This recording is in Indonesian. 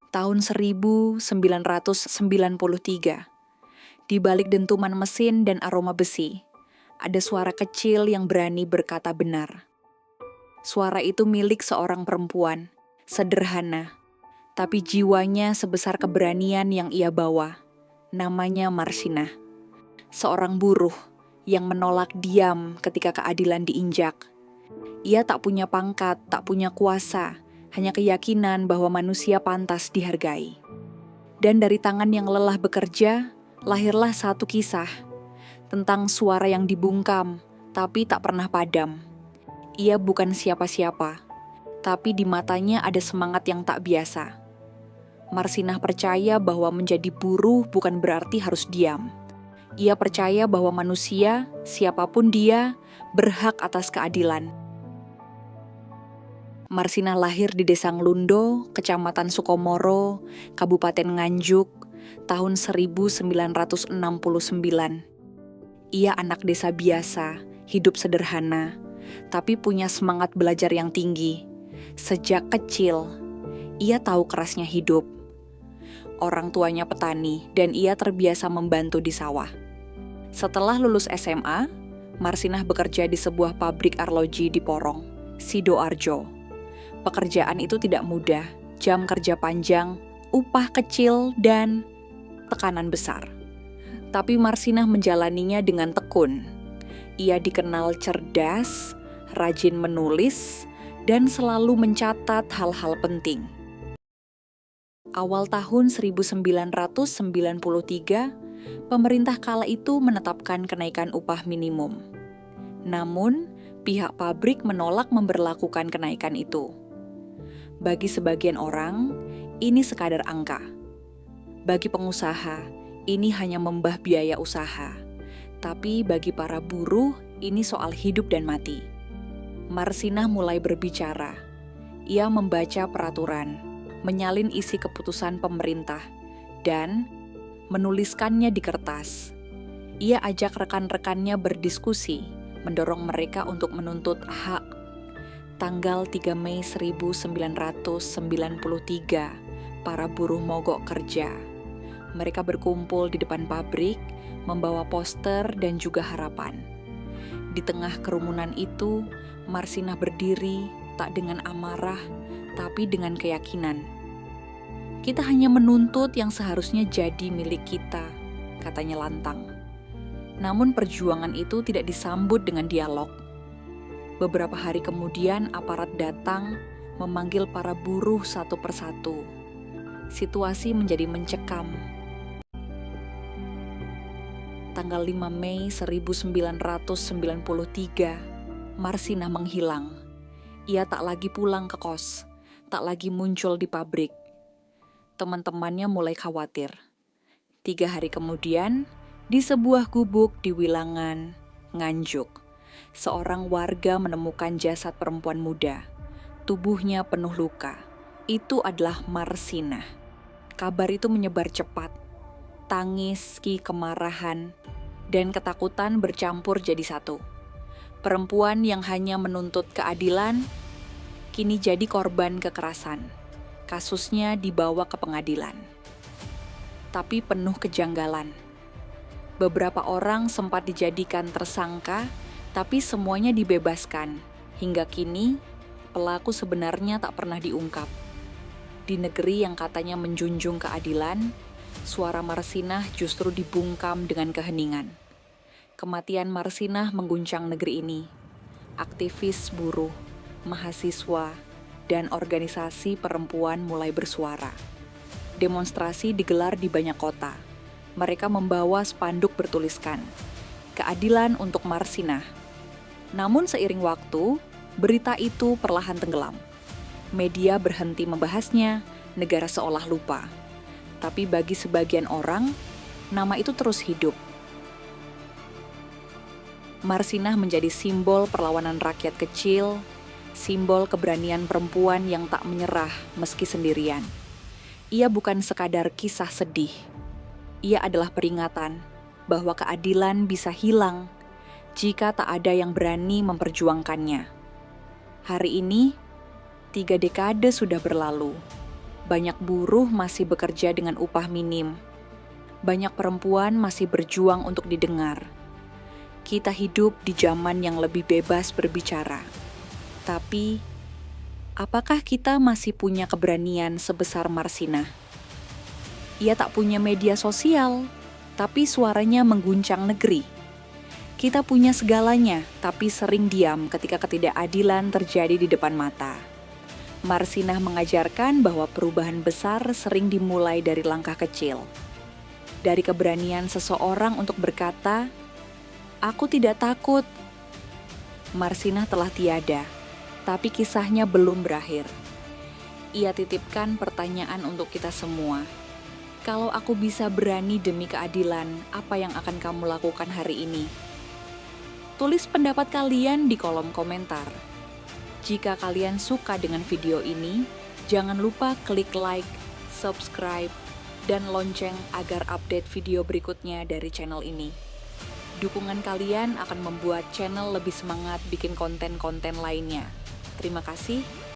Tahun 1993, di balik dentuman mesin dan aroma besi, ada suara kecil yang berani berkata benar. Suara itu milik seorang perempuan, sederhana, tapi jiwanya sebesar keberanian yang ia bawa. Namanya Marsinah, seorang buruh yang menolak diam ketika keadilan diinjak. Ia tak punya pangkat, tak punya kuasa, hanya keyakinan bahwa manusia pantas dihargai. Dan dari tangan yang lelah bekerja, lahirlah satu kisah tentang suara yang dibungkam, tapi tak pernah padam. Ia bukan siapa-siapa, tapi di matanya ada semangat yang tak biasa. Marsinah percaya bahwa menjadi buruh bukan berarti harus diam. Ia percaya bahwa manusia, siapapun dia, berhak atas keadilan. Marsinah lahir di Desa Nglundo, Kecamatan Sukomoro, Kabupaten Nganjuk, tahun 1969. Ia anak desa biasa, hidup sederhana, tapi punya semangat belajar yang tinggi. Sejak kecil, ia tahu kerasnya hidup. Orang tuanya petani dan ia terbiasa membantu di sawah. Setelah lulus SMA, Marsinah bekerja di sebuah pabrik arloji di Porong, Sidoarjo. Pekerjaan itu tidak mudah, jam kerja panjang, upah kecil, dan tekanan besar. Tapi Marsinah menjalaninya dengan tekun. Ia dikenal cerdas, rajin menulis, dan selalu mencatat hal-hal penting. Awal tahun 1993, pemerintah kala itu menetapkan kenaikan upah minimum. Namun, pihak pabrik menolak memberlakukan kenaikan itu. Bagi sebagian orang, ini sekadar angka. Bagi pengusaha, ini hanya membah biaya usaha. Tapi bagi para buruh, ini soal hidup dan mati. Marsinah mulai berbicara. Ia membaca peraturan, menyalin isi keputusan pemerintah, dan menuliskannya di kertas. Ia ajak rekan-rekannya berdiskusi, mendorong mereka untuk menuntut hak. Tanggal 3 Mei 1993, para buruh mogok kerja. Mereka berkumpul di depan pabrik, membawa poster dan juga harapan. Di tengah kerumunan itu, Marsinah berdiri, tak dengan amarah, tapi dengan keyakinan. Kita hanya menuntut yang seharusnya jadi milik kita, katanya lantang. Namun perjuangan itu tidak disambut dengan dialog. Beberapa hari kemudian aparat datang memanggil para buruh satu persatu. Situasi menjadi mencekam. Tanggal 5 Mei 1993, Marsinah menghilang. Ia tak lagi pulang ke kos, tak lagi muncul di pabrik. Teman-temannya mulai khawatir. 3 hari kemudian, di sebuah gubuk di Wilangan, Nganjuk, seorang warga menemukan jasad perempuan muda. Tubuhnya penuh luka. Itu adalah Marsinah. Kabar itu menyebar cepat. Tangis, kemarahan, dan ketakutan bercampur jadi satu. Perempuan yang hanya menuntut keadilan, kini jadi korban kekerasan. Kasusnya dibawa ke pengadilan. Tapi penuh kejanggalan. Beberapa orang sempat dijadikan tersangka, tapi semuanya dibebaskan. Hingga kini, pelaku sebenarnya tak pernah diungkap. Di negeri yang katanya menjunjung keadilan, suara Marsinah justru dibungkam dengan keheningan. Kematian Marsinah mengguncang negeri ini. Aktivis buruh, mahasiswa, dan organisasi perempuan mulai bersuara. Demonstrasi digelar di banyak kota. Mereka membawa spanduk bertuliskan, "Keadilan untuk Marsinah." Namun seiring waktu, berita itu perlahan tenggelam. Media berhenti membahasnya, negara seolah lupa. Tapi bagi sebagian orang, nama itu terus hidup. Marsinah menjadi simbol perlawanan rakyat kecil, simbol keberanian perempuan yang tak menyerah meski sendirian. Ia bukan sekadar kisah sedih. Ia adalah peringatan bahwa keadilan bisa hilang jika tak ada yang berani memperjuangkannya. Hari ini, 3 dekade sudah berlalu. Banyak buruh masih bekerja dengan upah minim. Banyak perempuan masih berjuang untuk didengar. Kita hidup di zaman yang lebih bebas berbicara. Tapi, apakah kita masih punya keberanian sebesar Marsinah? Ia tak punya media sosial, tapi suaranya mengguncang negeri. Kita punya segalanya, tapi sering diam ketika ketidakadilan terjadi di depan mata. Marsinah mengajarkan bahwa perubahan besar sering dimulai dari langkah kecil. Dari keberanian seseorang untuk berkata, "Aku tidak takut." Marsinah telah tiada, tapi kisahnya belum berakhir. Ia titipkan pertanyaan untuk kita semua. Kalau aku bisa berani demi keadilan, apa yang akan kamu lakukan hari ini? Tulis pendapat kalian di kolom komentar. Jika kalian suka dengan video ini, jangan lupa klik like, subscribe, dan lonceng agar update video berikutnya dari channel ini. Dukungan kalian akan membuat channel lebih semangat bikin konten-konten lainnya. Terima kasih.